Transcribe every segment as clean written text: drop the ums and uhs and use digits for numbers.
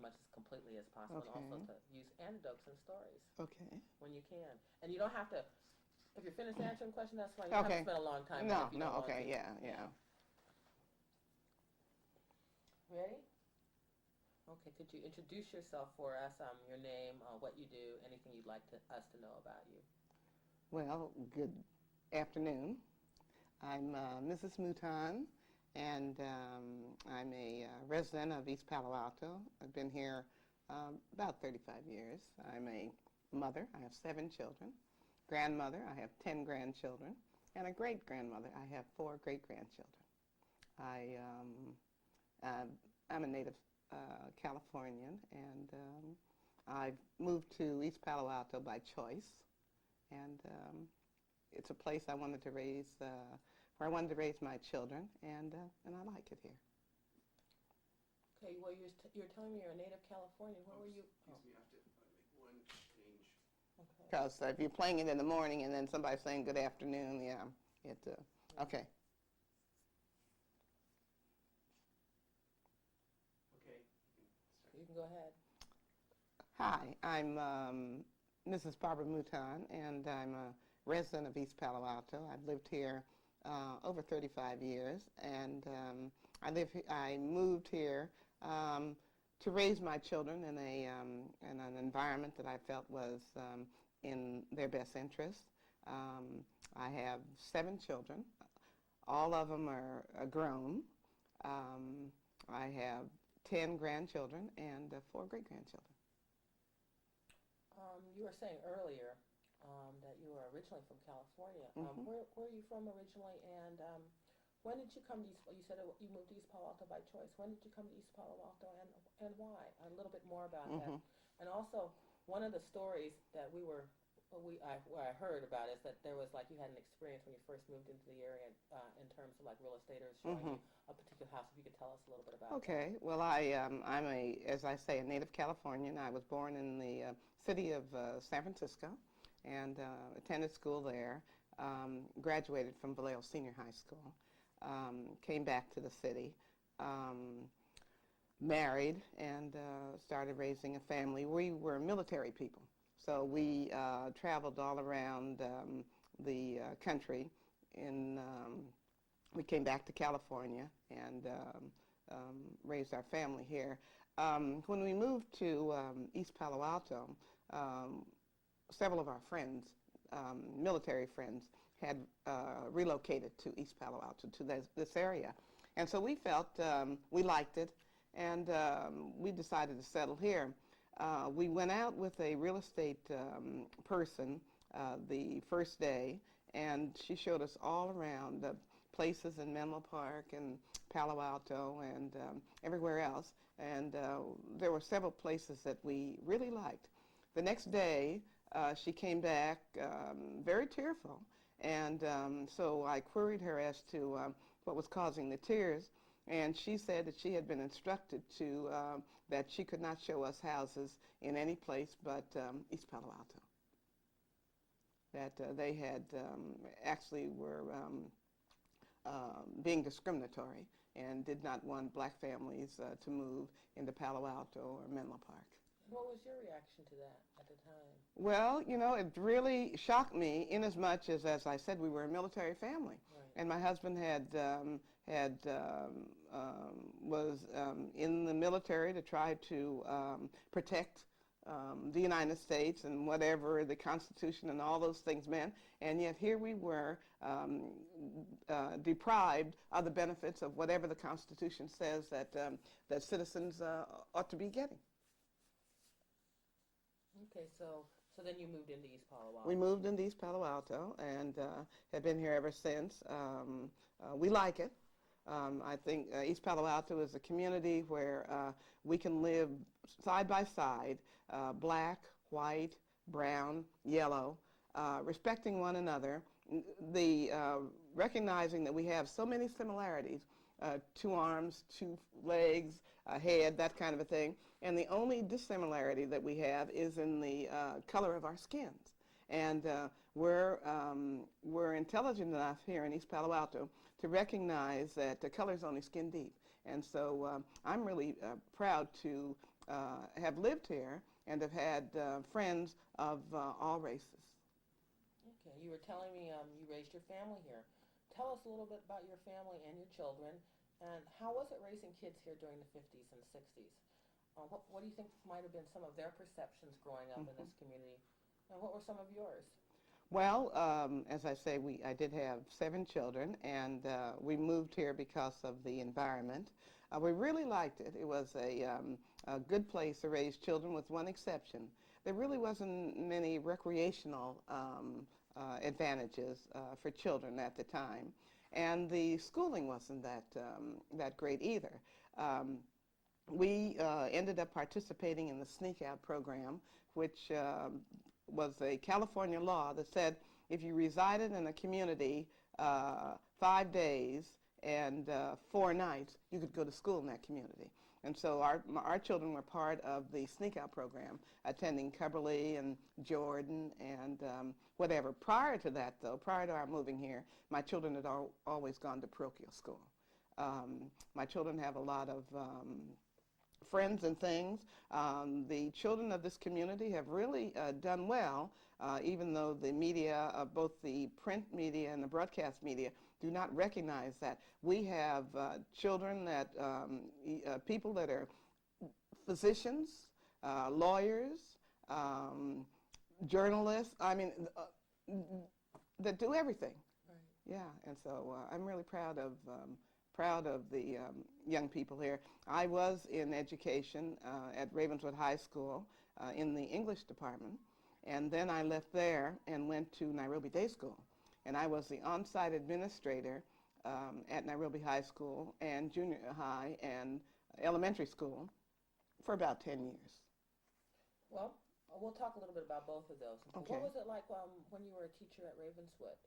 much as completely as possible, and also Okay. to use anecdotes and stories Okay. when you can. And you don't have to, if you're finished answering the question, that's fine. You don't have to Okay. spend a long time on it No, if you no, don't want okay, to. yeah, yeah. Ready? Okay, could you introduce yourself for us, your name, what you do, anything you'd like us to know about you? Well, good afternoon. I'm Mrs. Mouton, and I'm a resident of East Palo Alto. I've been here about 35 years. I'm a mother. I have 7 children. Grandmother. I have 10 grandchildren. And a great-grandmother. I have 4 great-grandchildren. I'm a native Californian, and I've moved to East Palo Alto by choice. And it's a place I wanted to raise, where I wanted to raise my children, and I like it here. Okay, well, you're telling me you're a native Californian. Where were you? Excuse me, I have to make one change. Okay. Because if you're playing it in the morning and then somebody's saying good afternoon, yeah, okay. Okay. You can go ahead. Hi, I'm Mrs. Barbara Mouton, and I'm a resident of East Palo Alto. I've lived here over 35 years, and I moved here to raise my children in an environment that I felt was in their best interest. I have 7 children. All of them are grown. I have 10 grandchildren and 4 great-grandchildren. You were saying earlier that you were originally from California. Mm-hmm. Where are you from originally, and when did you come to East? You said you moved to East Palo Alto by choice. When did you come to East Palo Alto, and why? A little bit more about Mm-hmm. that. And also, one of the stories that I heard about is that there was like you had an experience when you first moved into the area in terms of like real estaters showing Mm-hmm. you a particular house. If you could tell us a little bit about Okay. Well, I'm as I say, a native Californian. I was born in the city of San Francisco, and attended school there. Graduated from Vallejo Senior High School. Came back to the city. Married and started raising a family. We were military people, so we traveled all around the country. We came back to California and raised our family here. When we moved to East Palo Alto, several of our friends, military friends, had relocated to East Palo Alto, to this area. And so we felt we liked it, and we decided to settle here. We went out with a real estate person the first day, and she showed us all around the places in Menlo Park and Palo Alto and everywhere else. And there were several places that we really liked. The next day, she came back very tearful, and so I queried her as to what was causing the tears, and she said that she had been instructed to that she could not show us houses in any place but East Palo Alto. That they had actually were being discriminatory and did not want black families to move into Palo Alto or Menlo Park. What was your reaction to that at the time? Well, it really shocked me inasmuch as I said, we were a military family. Right. And my husband was in the military to try to protect the United States and whatever the Constitution and all those things meant. And yet here we were deprived of the benefits of whatever the Constitution says that citizens ought to be getting. Okay, so then you moved into East Palo Alto. We moved into East Palo Alto and have been here ever since. We like it. I think East Palo Alto is a community where we can live side by side, black, white, brown, yellow, respecting one another, recognizing that we have so many similarities, 2 arms, 2 legs, a head, that kind of a thing. And the only dissimilarity that we have is in the color of our skins. And we're intelligent enough here in East Palo Alto to recognize that the color is only skin deep. And so I'm really proud to have lived here and have had friends of all races. Okay, you were telling me you raised your family here. Tell us a little bit about your family and your children, and how was it raising kids here during the 50s and 60s? What do you think might have been some of their perceptions growing up in this community, and what were some of yours? Well, as I say, I did have 7 children, and we moved here because of the environment. We really liked it. It was a good place to raise children, with one exception. There really wasn't many recreational advantages for children at the time, and the schooling wasn't that great either. We ended up participating in the Sneak Out program, which was a California law that said if you resided in a community 5 days and 4 nights, you could go to school in that community. And so our children were part of the Sneak Out program, attending Cubberley and Jordan and whatever. Prior to that, though, prior to our moving here, my children had always gone to parochial school. My children have a lot of friends and things. The children of this community have really done well, even though the media, both the print media and the broadcast media, do not recognize that. We have children that, people that are physicians, lawyers, journalists, I mean, that do everything. Right. Yeah, and so I'm really proud of the young people here. I was in education at Ravenswood High School in the English department, and then I left there and went to Nairobi Day School. And I was the on-site administrator at Nairobi High School and junior high and elementary school for about 10 years. Well, we'll talk a little bit about both of those. Okay. What was it like when you were a teacher at Ravenswood?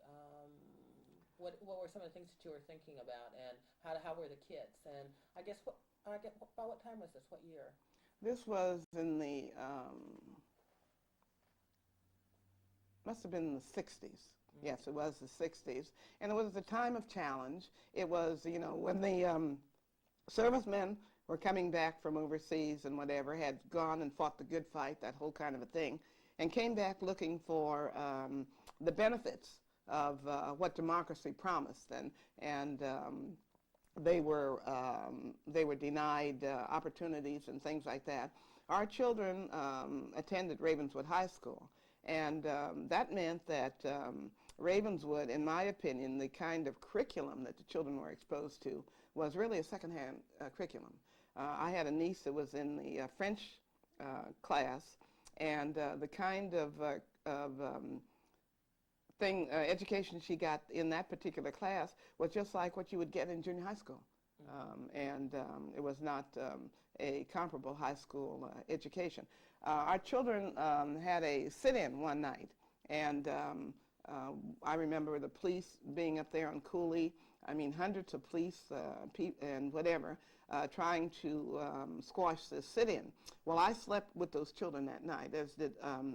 What were some of the things that you were thinking about, and how were the kids? And about what time was this? What year? This was in the, must have been in the 60s. Yes, it was the 60s. And it was a time of challenge. It was, when the servicemen were coming back from overseas and whatever, had gone and fought the good fight, that whole kind of a thing, and came back looking for the benefits of what democracy promised. And they were denied opportunities and things like that. Our children attended Ravenswood High School. And that meant that Ravenswood, in my opinion, the kind of curriculum that the children were exposed to was really a secondhand curriculum. I had a niece that was in the French class, and the kind of education she got in that particular class was just like what you would get in junior high school. And it was not a comparable high school education. Our children had a sit-in one night, and I remember the police being up there on Cooley. I mean, hundreds of police and whatever trying to squash this sit-in. Well, I slept with those children that night, as did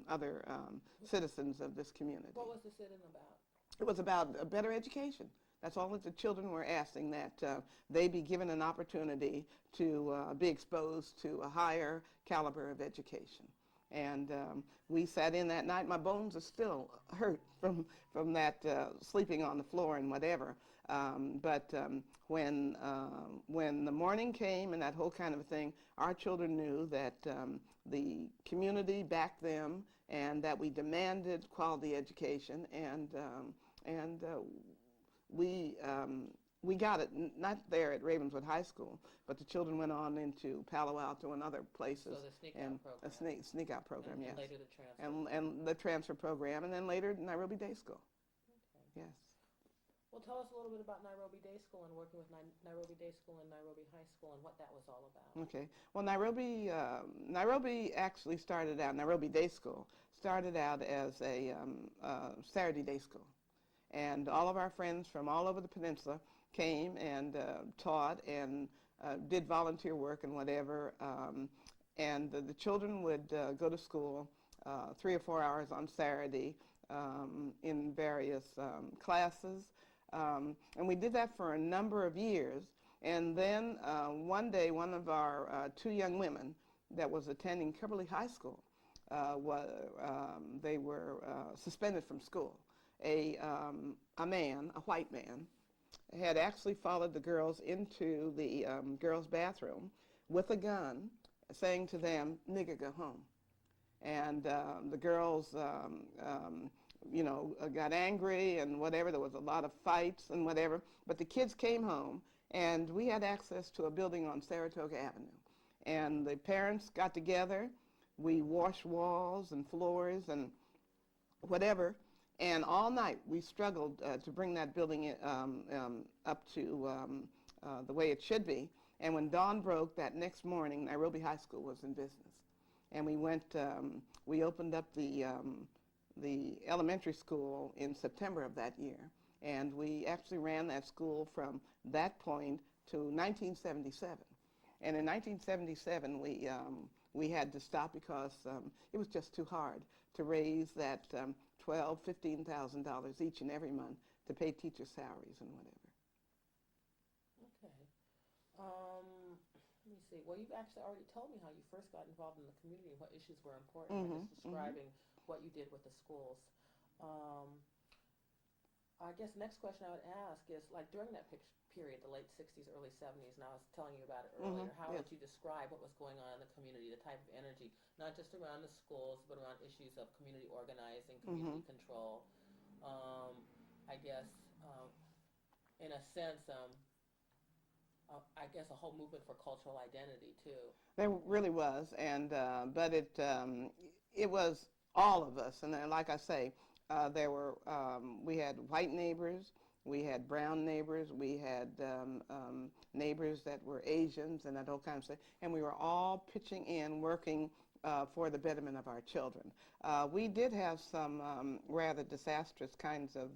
other citizens of this community. What was the sit-in about? It was about a better education. That's all that the children were asking, that they be given an opportunity to be exposed to a higher caliber of education. And we sat in that night. My bones are still hurt from that sleeping on the floor and whatever. But when the morning came and that whole kind of a thing, our children knew that the community backed them and that we demanded quality education, and we got it, not there at Ravenswood High School, but the children went on into Palo Alto and other places. So the Sneak Out program. A sneak out program, and yes. later the transfer. And the transfer program, and then later Nairobi Day School. Okay. Yes. Well, tell us a little bit about Nairobi Day School and working with Nairobi Day School and Nairobi High School and what that was all about. Okay. Well, Nairobi actually started out, Nairobi Day School started out as a Saturday day school. And all of our friends from all over the peninsula came and taught and did volunteer work and whatever. And the children would go to school 3 or 4 hours on Saturday in various classes. And we did that for a number of years. And then one day, one of our 2 young women that was attending Kimberly High School, they were suspended from school. A man, a white man, had actually followed the girls into the girls' bathroom with a gun, saying to them, "Nigger, go home." And the girls, got angry and whatever. There was a lot of fights and whatever. But the kids came home, and we had access to a building on Saratoga Avenue. And the parents got together. We washed walls and floors and whatever. And all night we struggled to bring that building up to the way it should be. And when dawn broke that next morning, Nairobi High School was in business. And we opened up the elementary school in September of that year. And we actually ran that school from that point to 1977. And in 1977, we had to stop because it was just too hard to raise that $12,000, $15,000 each and every month to pay teachers' salaries and whatever. Okay. Let me see. Well, you've actually already told me how you first got involved in the community and what issues were important. By just describing what you did with the schools. I guess next question I would ask is, like during that period, the late 60s, early 70s, and I was telling you about it earlier, how would you describe what was going on in the community, the type of energy, not just around the schools, but around issues of community organizing, community control, I guess, in a sense, I guess a whole movement for cultural identity, too. There really was, and but it was all of us, and then, like I say, we had white neighbors, we had brown neighbors, we had neighbors that were Asians and that whole kind of stuff, and we were all pitching in, working for the betterment of our children. We did have some rather disastrous kinds of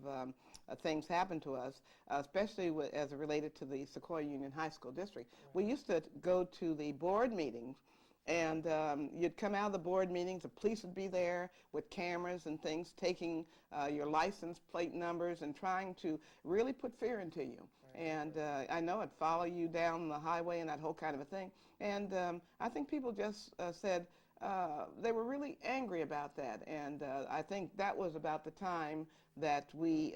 things happen to us, especially as it related to the Sequoia Union High School District. Right. We used to go to the board meetings, and you'd come out of the board meetings, the police would be there with cameras and things, taking your license plate numbers and trying to really put fear into you. Right. And I know it'd follow you down the highway and that whole kind of a thing. And I think people just said they were really angry about that. And I think that was about the time that we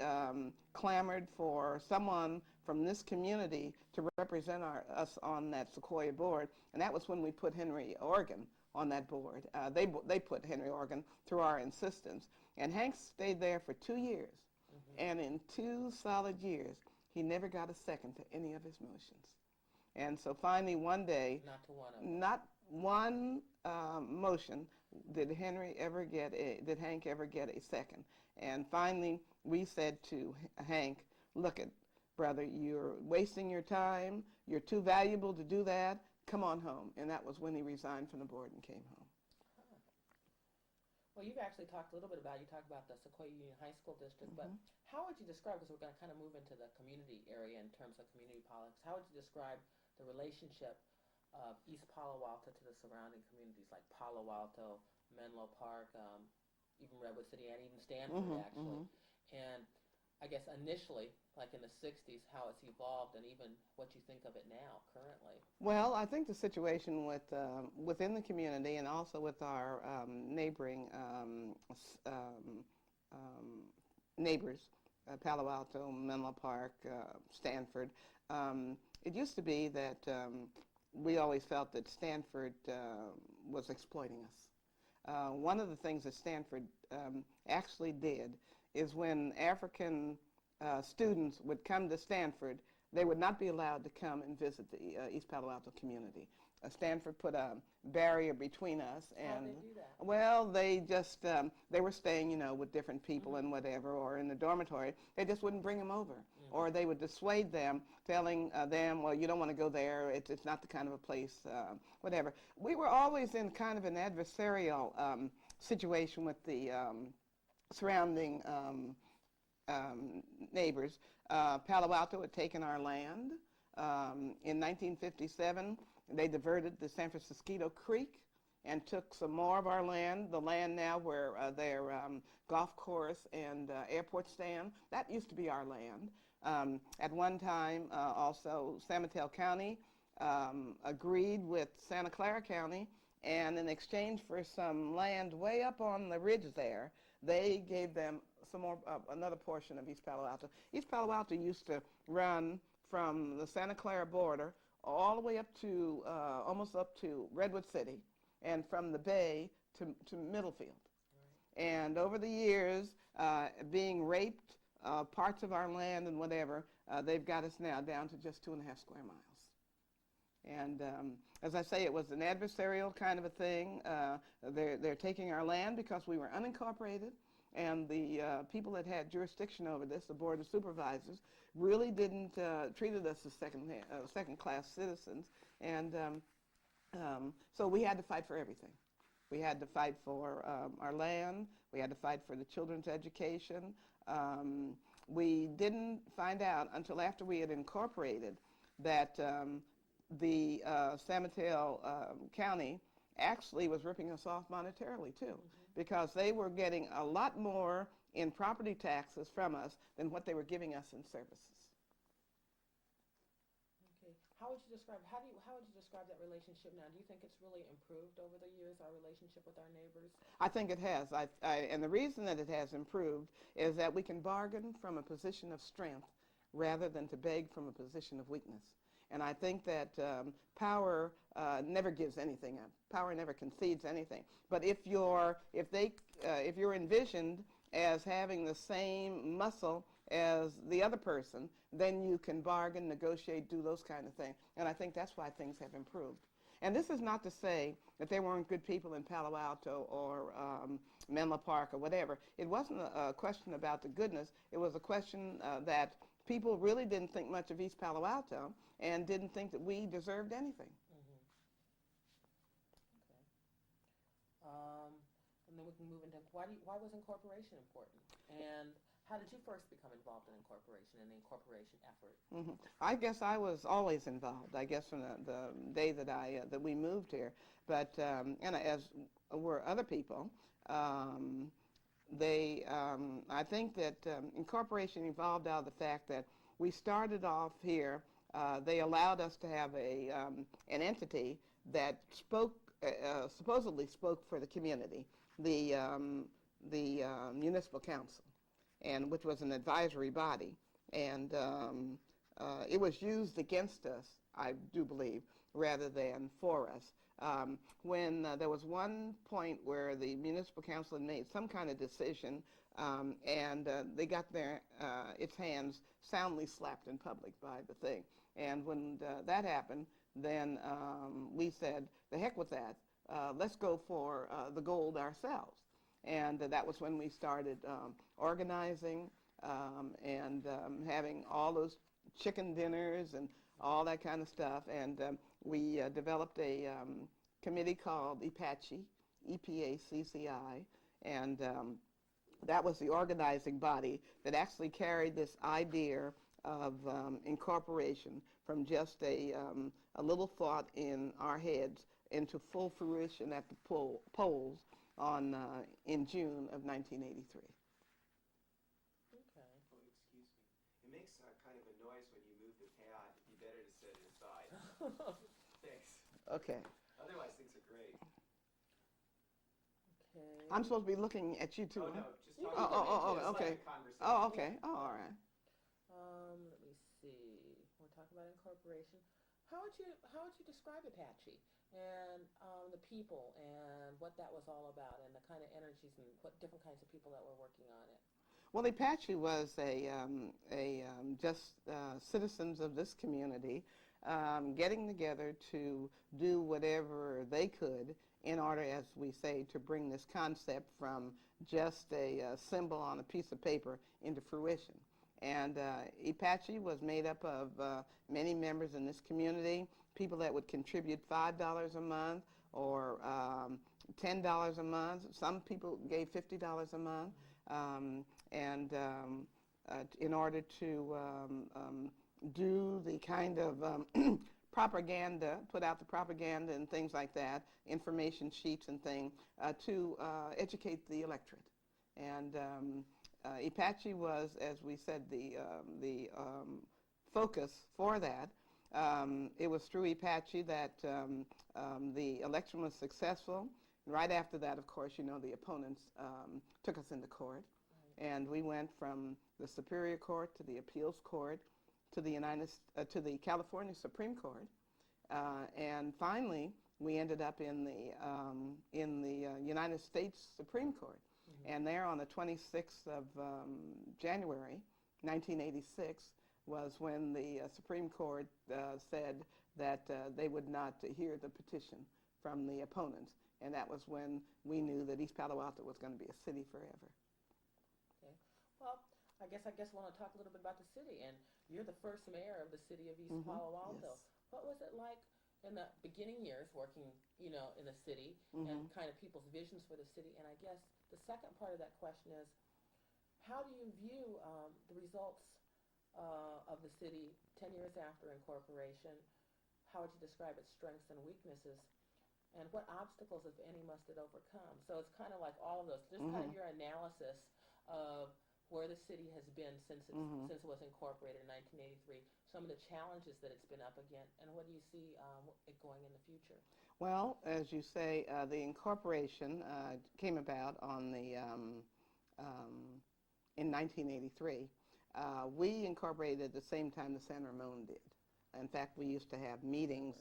clamored for someone from this community to represent us on that Sequoia board, and that was when we put Henry Organ on that board. They put Henry Organ through our insistence, and Hank stayed there for 2 years, and in 2 solid years, he never got a second to any of his motions. And so finally one day, not one motion did Hank ever get a second. And finally, we said to Hank, "Look it, brother, you're wasting your time. You're too valuable to do that. Come on home." And that was when he resigned from the board and came home. Huh. Well, you've actually talked a little bit about the Sequoia Union High School District, but how would you describe, because we're going to kind of move into the community area in terms of community politics, how would you describe the relationship of East Palo Alto to the surrounding communities like Palo Alto, Menlo Park, even Redwood City, and even Stanford, actually? And I guess initially, like in the 60s, how it's evolved and even what you think of it now, currently. Well, I think the situation within the community and also with our neighboring neighbors, Palo Alto, Menlo Park, Stanford, it used to be that we always felt that Stanford was exploiting us. One of the things that Stanford actually did is when African students would come to Stanford, they would not be allowed to come and visit the East Palo Alto community. Stanford put a barrier between us. And how did they do that? Well, they just, they were staying, with different people and whatever, or in the dormitory. They just wouldn't bring them over. Or they would dissuade them, telling them, well, you don't want to go there. It's not the kind of a place, whatever. We were always in kind of an adversarial situation with the surrounding neighbors. Palo Alto had taken our land. In 1957, they diverted the San Francisco Creek and took some more of our land, the land now where their golf course and airport stand. That used to be our land. At one time, also, San Mateo County agreed with Santa Clara County and in exchange for some land way up on the ridge there, they gave them some more, another portion of East Palo Alto. East Palo Alto used to run from the Santa Clara border all the way up to, almost up to Redwood City, and from the bay to Middlefield. Right. And over the years, being raped, parts of our land and whatever, they've got us now down to just 2.5 square miles. And as I say, it was an adversarial kind of a thing. They're taking our land because we were unincorporated, and the people that had jurisdiction over this, the Board of Supervisors, really didn't treated us as second-class citizens. And so we had to fight for everything. We had to fight for our land. We had to fight for the children's education. We didn't find out until after we had incorporated that the San Mateo County actually was ripping us off monetarily too, because they were getting a lot more in property taxes from us than what they were giving us in services. Okay. How would you describe that relationship now? Do you think it's really improved over the years, our relationship with our neighbors? I think it has. And the reason that it has improved is that we can bargain from a position of strength rather than to beg from a position of weakness. And I think that power never gives anything up. Power never concedes anything. But if you're envisioned as having the same muscle as the other person, then you can bargain, negotiate, do those kind of things. And I think that's why things have improved. And this is not to say that there weren't good people in Palo Alto or Menlo Park or whatever. It wasn't a question about the goodness. It was a question that people really didn't think much of East Palo Alto and didn't think that we deserved anything. Mm-hmm. Okay. And then we can move into why was incorporation important? And how did you first become involved in incorporation and the incorporation effort? Mm-hmm. I guess I was always involved. I guess from the day that that we moved here, but and as were other people. I think that incorporation evolved out of the fact that we started off here. They allowed us to have an entity that supposedly spoke for the community, the municipal council, and which was an advisory body, and it was used against us, I do believe, rather than for us. When there was one point where the municipal council had made some kind of decision, and they got its hands soundly slapped in public by the thing. And when that happened, then we said, the heck with that. Let's go for the gold ourselves. And that was when we started organizing and having all those chicken dinners and all that kind of stuff. And we developed a committee called EPA, EPA-CCI, and that was the organizing body that actually carried this idea of incorporation from just a little thought in our heads into full fruition at the polls in June of 1983. Okay. Oh, excuse me. It makes kind of a noise when you move the pad. It'd be better to set it aside. Thanks. Okay. Otherwise, things are great. Okay. I'm supposed to be looking at you too. Oh, huh? no, just talking okay. like a conversation. Oh, okay. Oh, all right. Let me see. We're talking about incorporation. How would you describe Apache and the people and what that was all about and the kind of energies and what different kinds of people that were working on it? Well, Apache was just citizens of this community getting together to do whatever they could in order, as we say, to bring this concept from just a symbol on a piece of paper into fruition. And Apache was made up of many members in this community, people that would contribute $5 a month or $10 a month. Some people gave $50 a month. In order to do the kind of propaganda, put out the propaganda and things like that, information sheets and things, to educate the electorate. And Apache was, as we said, the focus for that. It was through EPA that the election was successful. Right after that, of course, you know, the opponents took us into court. And we went from the Superior Court to the Appeals Court to the California Supreme Court. And finally, we ended up in the United States Supreme Court. And there on the 26th of January, 1986, was when the Supreme Court said that they would not hear the petition from the opponents. And that was when we knew that East Palo Alto was going to be a city forever. Okay. Well, I guess I want to talk a little bit about the city. And you're the first mayor of the city of East Palo Alto. Yes. What was it like in the beginning years working, you know, in the city and kind of people's visions for the city? And I guess the second part of that question is, how do you view the results of the city 10 years after incorporation? How would you describe its strengths and weaknesses? And what obstacles, if any, must it overcome? So it's kind of like all of those. Just kind of your analysis of where the city has been since it was incorporated in 1983, some of the challenges that it's been up against, and what do you see it going in the future? Well, as you say, the incorporation came about in 1983. We incorporated at the same time that San Ramon did. In fact, we used to have meetings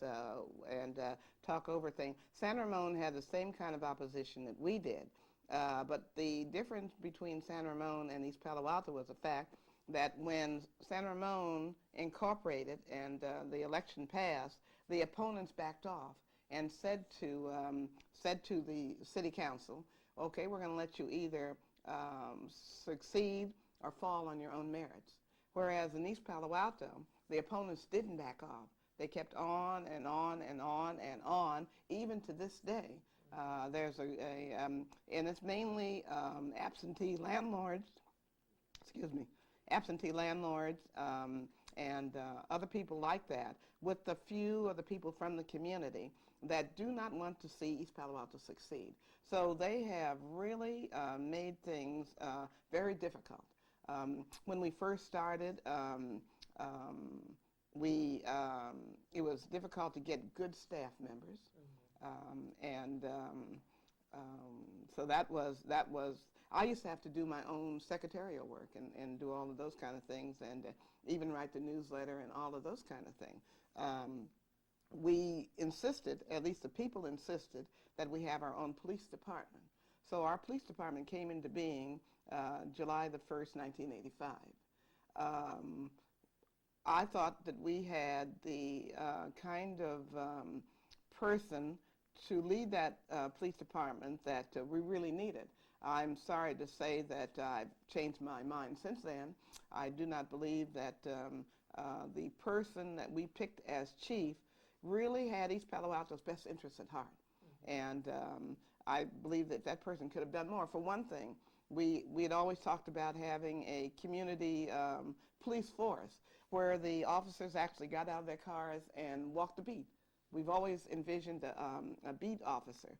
and talk over things. San Ramon had the same kind of opposition that we did. But the difference between San Ramon and East Palo Alto was the fact that when San Ramon incorporated and the election passed, the opponents backed off and said to the city council, okay, we're going to let you either succeed or fall on your own merits. Whereas in East Palo Alto, the opponents didn't back off. They kept on and on and on and on, even to this day. There's and it's mainly absentee landlords, and other people like that, with the few of the people from the community that do not want to see East Palo Alto succeed. So they have really made things very difficult. When we first started, it was difficult to get good staff members, so that was. I used to have to do my own secretarial work and do all of those kind of things, and even write the newsletter and all of those kind of things. We insisted, at least the people insisted, that we have our own police department. So our police department came into being July the 1st, 1985. I thought that we had the kind of person to lead that police department that we really needed. I'm sorry to say that I've changed my mind since then. I do not believe that the person that we picked as chief really had East Palo Alto's best interests at heart. And I believe that that person could have done more. For one thing, we had always talked about having a community police force where the officers actually got out of their cars and walked the beat. We've always envisioned a beat officer,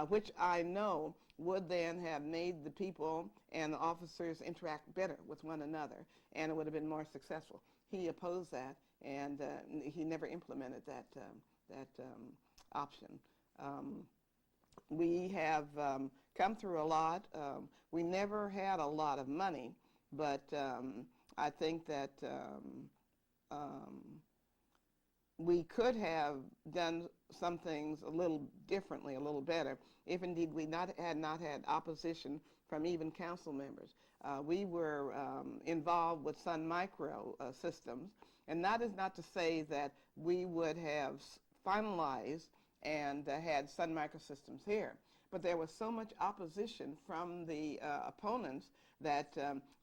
which I know would then have made the people and the officers interact better with one another, and it would have been more successful. He opposed that, and he never implemented that option. We have come through a lot. We never had a lot of money, but I think that we could have done some things a little differently, a little better, if indeed we had not had opposition from even council members. We were involved with Sun Micro systems, and that is not to say that we would have finalized and had Sun Microsystems here. But there was so much opposition from the opponents that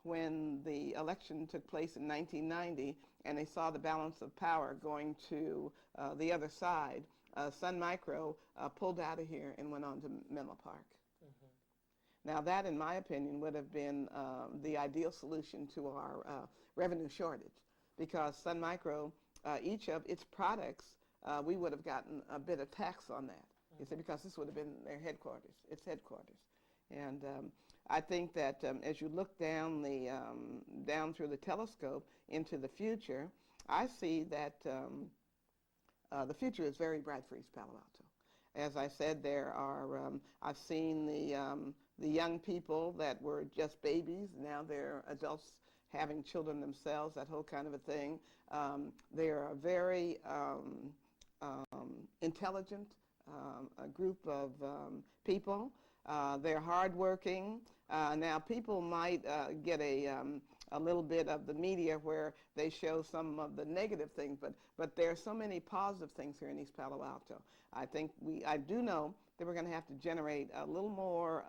when the election took place in 1990 and they saw the balance of power going to the other side, Sun Micro pulled out of here and went on to Menlo Park. Now that, in my opinion, would have been the ideal solution to our revenue shortage, because Sun Micro, each of its products, we would have gotten a bit of tax on that. You see, because this would have been their headquarters, its headquarters. And I think that as you look down down through the telescope into the future, I see that the future is very bright for East Palo Alto. As I said, there are, I've seen the young people that were just babies, now they're adults having children themselves, that whole kind of a thing. They are a very intelligent a group of people. They're hardworking. Now, people might get a little bit of the media where they show some of the negative things, but there are so many positive things here in East Palo Alto. I do know that we're going to have to generate a little more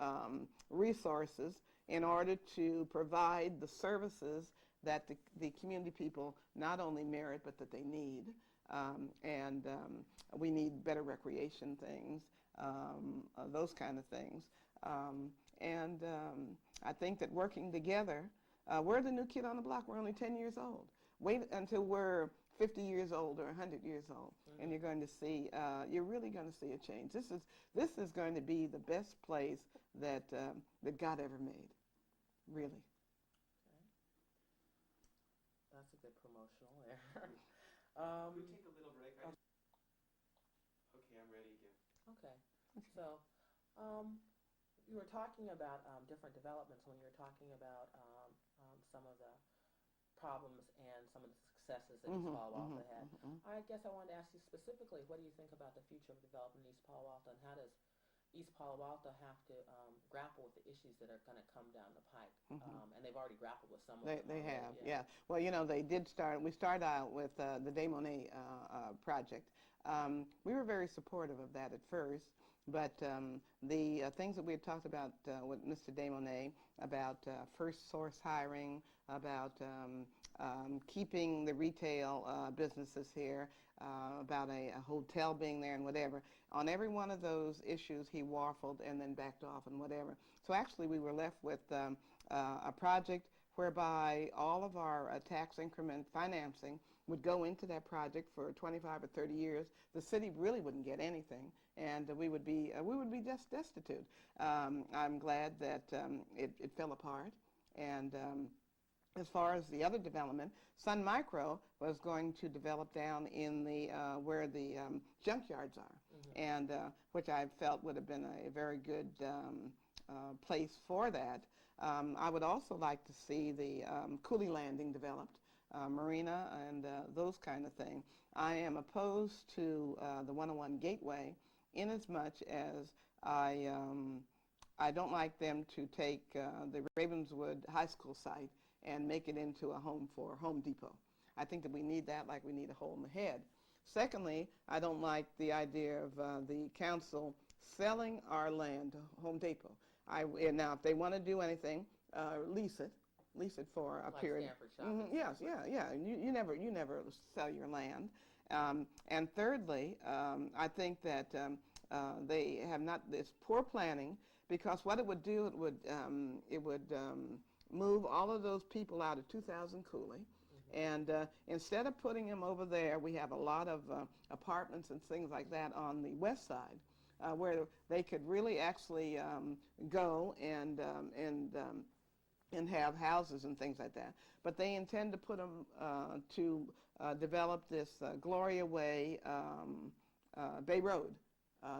resources in order to provide the services that the community people not only merit but that they need. We need better recreation things, those kind of things. I think that working together, we're the new kid on the block. We're only 10 years old. Wait until we're 50 years old or 100 years old, and you're going to see, you're really going to see a change. This is going to be the best place that God ever made, really. Okay. That's a good promotional there. Can we take a little break? Okay, I'm ready again. Okay. So, you were talking about different developments when you were talking about some of the problems and some of the successes that East Palo Alto had. I guess I wanted to ask you specifically, what do you think about the future of development in East Palo Alto, and how does East Palo Alto have to grapple with the issues that are going to come down the pike? And they've already grappled with some of them. They have, yeah. Well, you know, we started out with the De Monet project. We were very supportive of that at first, but the things that we had talked about with Mr. De Monet, about first source hiring, about keeping the retail businesses here, about a hotel being there and whatever. On every one of those issues, he waffled and then backed off and whatever. So actually, we were left with a project whereby all of our tax increment financing would go into that project for 25 or 30 years. The city really wouldn't get anything, and we would be just destitute. I'm glad that it fell apart. And as far as the other development, Sun Micro was going to develop down in the where the junkyards are, and which I felt would have been a very good place for that. I would also like to see the Cooley Landing developed, marina and those kind of things. I am opposed to the 101 Gateway in as much as I don't like them to take the Ravenswood High School site and make it into a home for Home Depot. I think that we need that like we need a hole in the head. Secondly, I don't like the idea of the council selling our land to Home Depot. Now, if they want to do anything, lease it for a period. Stanford shopping. Yes. You never sell your land. And thirdly, I think that they have not this poor planning, because what it would do, it would move all of those people out of 2000 Cooley. And instead of putting them over there, we have a lot of apartments and things like that on the west side, where they could really actually go and have houses and things like that. But they intend to put them to develop this Gloria Way, Bay Road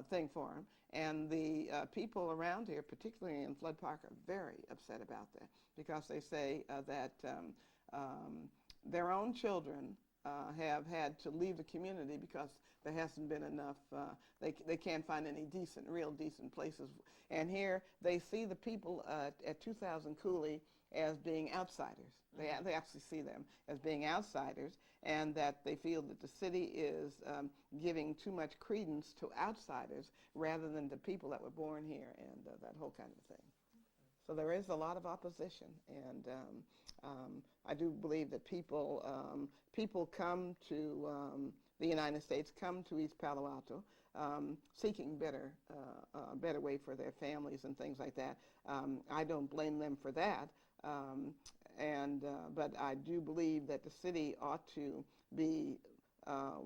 thing for them. And the people around here, particularly in Flood Park, are very upset about that, because they say that their own children have had to leave the community because there hasn't been enough, they can't find any real decent places. And here they see the people at 2000 Cooley as being outsiders. They actually see them as being outsiders, and that they feel that the city is giving too much credence to outsiders rather than the people that were born here, and that whole kind of thing. So there is a lot of opposition, and I do believe that people come to the United States, come to East Palo Alto, seeking better way for their families and things like that. I don't blame them for that, but I do believe that the city ought to be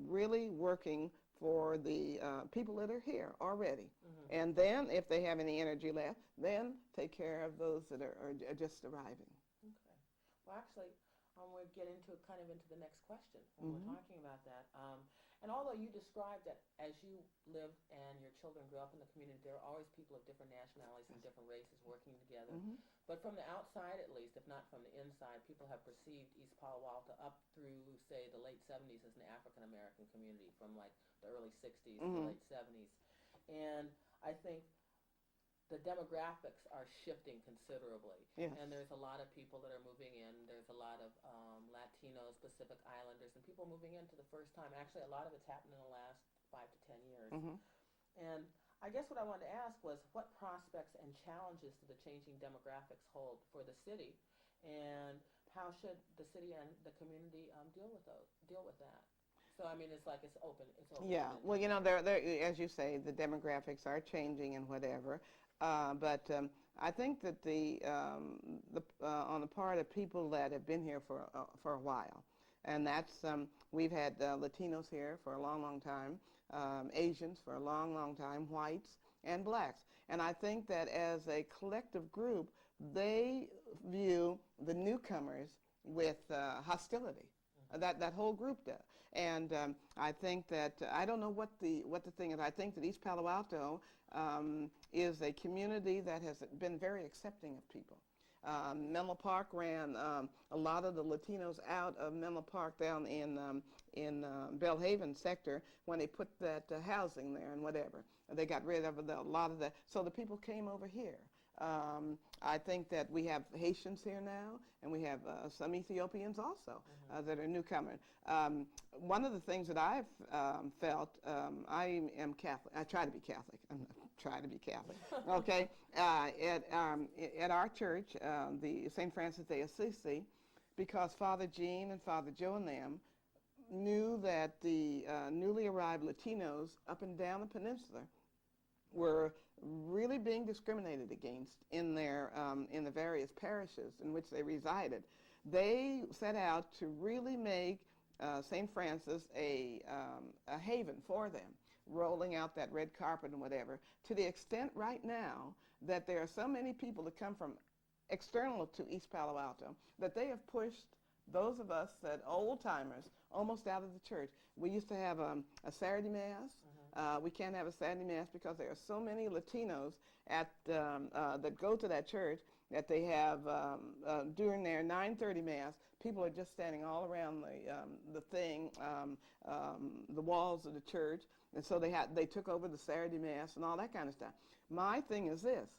really working for the people that are here already. And then, if they have any energy left, then take care of those that are just arriving. Okay. Well, actually, we'll get into the next question when we're talking about that. And And although you described that as you lived and your children grew up in the community, there are always people of different nationalities and different races working together. But from the outside, at least, if not from the inside, people have perceived East Palo Alto up through, say, the late 70s as an African-American community, from like the early 60s to the late 70s. And I think the demographics are shifting considerably. Yes. And there's a lot of people that are moving in. There's a lot of Latinos, Pacific Islanders, and people moving in for the first time. Actually, a lot of it's happened in the last 5 to 10 years. And I guess what I wanted to ask was, what prospects and challenges do the changing demographics hold for the city, and how should the city and the community deal with that? So I mean, it's like it's open. Yeah. Well, you know, there, as you say, the demographics are changing and whatever. But I think that on the part of people that have been here for a while, and that's we've had Latinos here for a long, long time, Asians for a long, long time, whites and blacks, and I think that as a collective group, they view the newcomers with hostility. That whole group does, and I think that I don't know what the thing is. I think that East Palo Alto is a community that has been very accepting of people. Menlo Park ran a lot of the Latinos out of Menlo Park down in Belhaven sector when they put that housing there and whatever. They got rid of a lot of that, so the people came over here. I think that we have Haitians here now, and we have some Ethiopians also that are newcomers. One of the things that I've felt, I am Catholic. I try to be Catholic. I'm not trying to be Catholic. Okay, at our church, the St. Francis de Assisi, because Father Gene and Father Joe and them knew that the newly arrived Latinos up and down the peninsula were really being discriminated against in the various parishes in which they resided. They set out to really make St. Francis a haven for them, rolling out that red carpet and whatever, to the extent right now that there are so many people that come from external to East Palo Alto that they have pushed those of us that old-timers almost out of the church. We used to have a Saturday Mass. We can't have a Saturday Mass because there are so many Latinos that go to that church that they have during their 9:30 Mass, people are just standing all around the thing, the walls of the church, and so they took over the Saturday Mass and all that kind of stuff. My thing is this,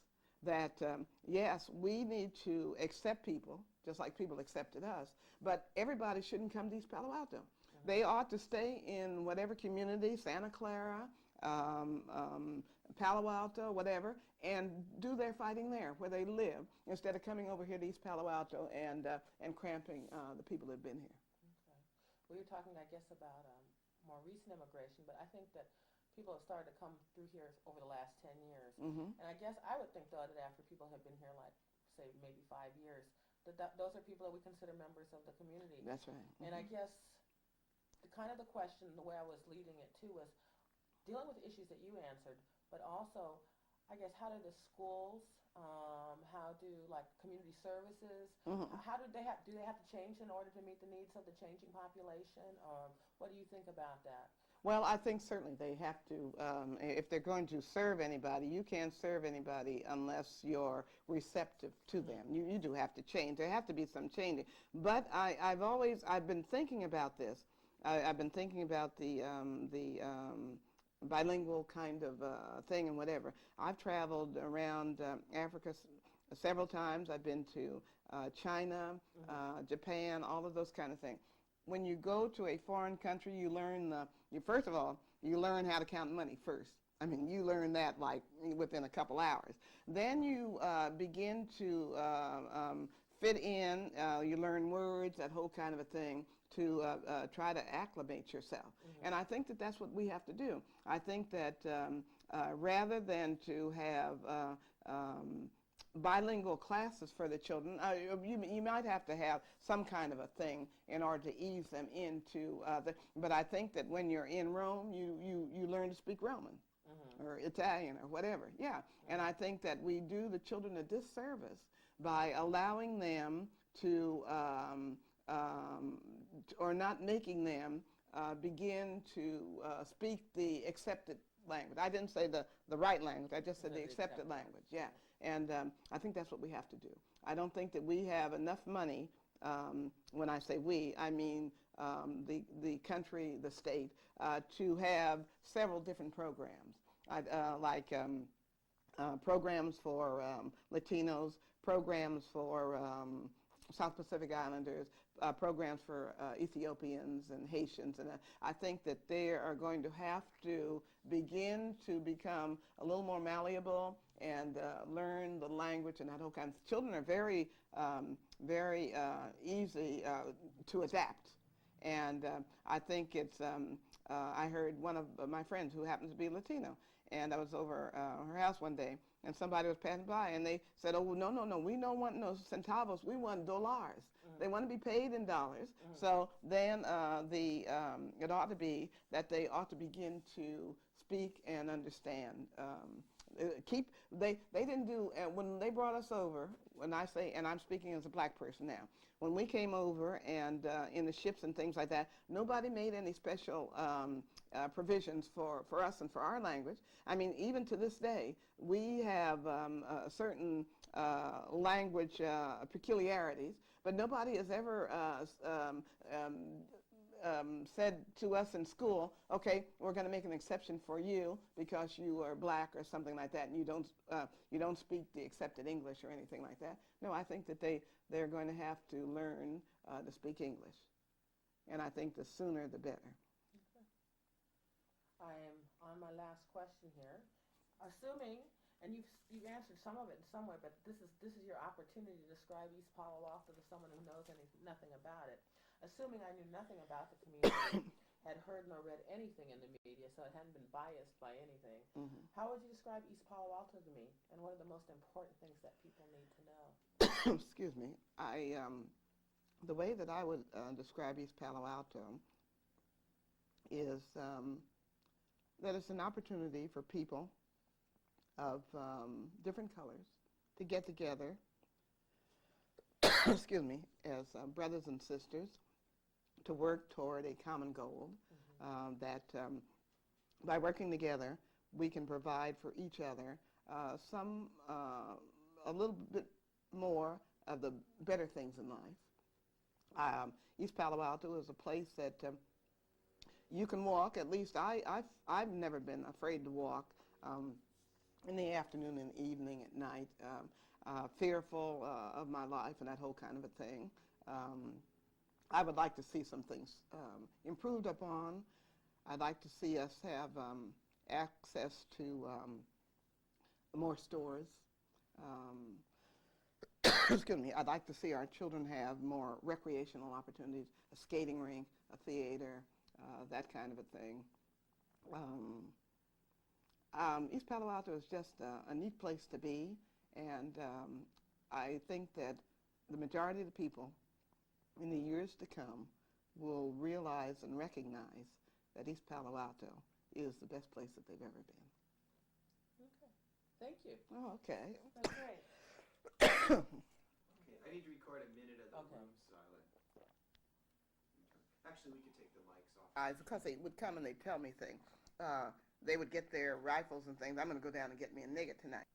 that yes, we need to accept people just like people accepted us, but everybody shouldn't come to East Palo Alto. They ought to stay in whatever community, Santa Clara, Palo Alto, whatever, and do their fighting there where they live instead of coming over here to East Palo Alto and cramping the people that have been here. Okay. We were talking, I guess, about more recent immigration, but I think that people have started to come through here over the last 10 years. And I guess I would think, though, that after people have been here, like, say, maybe 5 years, that those are people that we consider members of the community. That's right. And I guess the question, the way I was leading it to, was dealing with issues that you answered, but also, I guess, how do the schools, how do like community services, how do they have to change in order to meet the needs of the changing population, or what do you think about that? Well, I think certainly they have to, if they're going to serve anybody, you can't serve anybody unless you're receptive to them. You do have to change. There have to be some changing. But I've been thinking about this. I've been thinking about the bilingual kind of thing and whatever. I've traveled around Africa several times. I've been to China, Japan, all of those kind of things. When you go to a foreign country, you learn, first of all, you learn how to count money first. I mean, you learn that like within a couple hours. Then you begin to fit in, you learn words, that whole kind of a thing, to try to acclimate yourself. And I think that that's what we have to do. I think that rather than to have bilingual classes for the children, you might have to have some kind of a thing in order to ease them into but I think that when you're in Rome, you learn to speak Roman or Italian or whatever. Yeah. And I think that we do the children a disservice by allowing them to or not making them begin to speak the accepted language. I didn't say the right language. I just said the accepted language. Yeah, and I think that's what we have to do. I don't think that we have enough money. When I say we, I mean the country, the state, to have several different programs, like programs for Latinos, programs for South Pacific Islanders, programs for Ethiopians and Haitians, and I think that they are going to have to begin to become a little more malleable and learn the language and that whole kind. Children are very, very easy to adapt, and I think it's. I heard one of my friends who happens to be Latino, and I was over her house one day, and somebody was passing by, and they said, "Oh, no, no, no, we don't want no centavos. We want dollars." They want to be paid in dollars. So then it ought to be that they ought to begin to speak and understand. They didn't do, when they brought us over, when I say, and I'm speaking as a black person now, when we came over and in the ships and things like that, nobody made any special provisions for us and for our language. I mean, even to this day, we have certain language peculiarities, but nobody has ever said to us in school, okay, we're going to make an exception for you because you are black or something like that, and you don't speak the accepted English or anything like that. No, I think that they're going to have to learn to speak English, and I think the sooner the better. Okay. I am on my last question here. Assuming, and you've answered some of it in some way, but this is your opportunity to describe East Palo Alto to someone who knows nothing about it. Assuming I knew nothing about the community, had heard nor read anything in the media, so it hadn't been biased by anything, how would you describe East Palo Alto to me, and what are the most important things that people need to know? Excuse me. The way that I would describe East Palo Alto is that it's an opportunity for people of different colors to get together, excuse me, as brothers and sisters, to work toward a common goal, that by working together we can provide for each other a little bit more of the better things in life. East Palo Alto is a place that you can walk. At least I've never been afraid to walk in the afternoon and evening, at night, fearful of my life and that whole kind of a thing. I would like to see some things improved upon. I'd like to see us have access to more stores. Excuse me. I'd like to see our children have more recreational opportunities, a skating rink, a theater, that kind of a thing. East Palo Alto is just a neat place to be, and I think that the majority of the people in the years to come will realize and recognize that East Palo Alto is the best place that they've ever been. Okay. Thank you. Oh, okay. That's great. Okay, I need to record a minute of the room silent. Actually, we could take the mics off. Because they would come and they'd tell me things. They would get their rifles and things. I'm going to go down and get me a nigger tonight.